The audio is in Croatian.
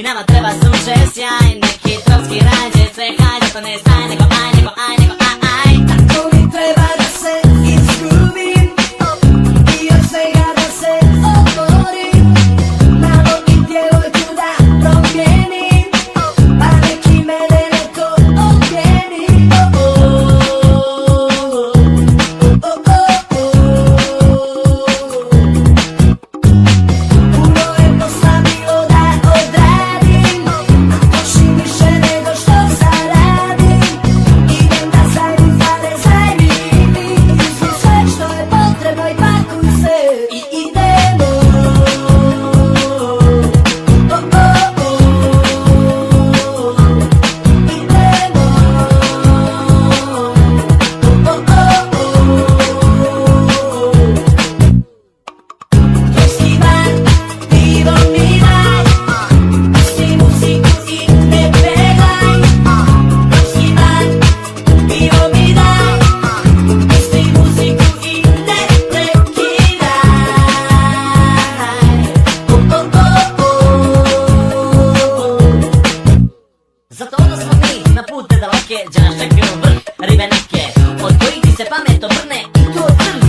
I nama treba sunce sjaj, neki tropski raj, gdje sve hađe, to ne staj, nego aj, nego aj, nego aj. Tako mi treba da se izgubim i od svega da se odmorim, malo i djevojku da promijenim, pa neki mene neko odmijeni. Puno je posla bilo da odradim, a trošim više nego što zaradim. Idem da zajmim pare, zajmim mi, uzmi sve što je potrebno i pakuj se i idemo. Idemo. Festival, pivo mi daj, pusti muziku i ne pegaj. Festival, pivo mi daj, pusti muziku i ne prekidaj. Zato da smo mi na put pedalake, đaš čekaju vrh ribe neke, od kojih ti se pamet obrne i to crne.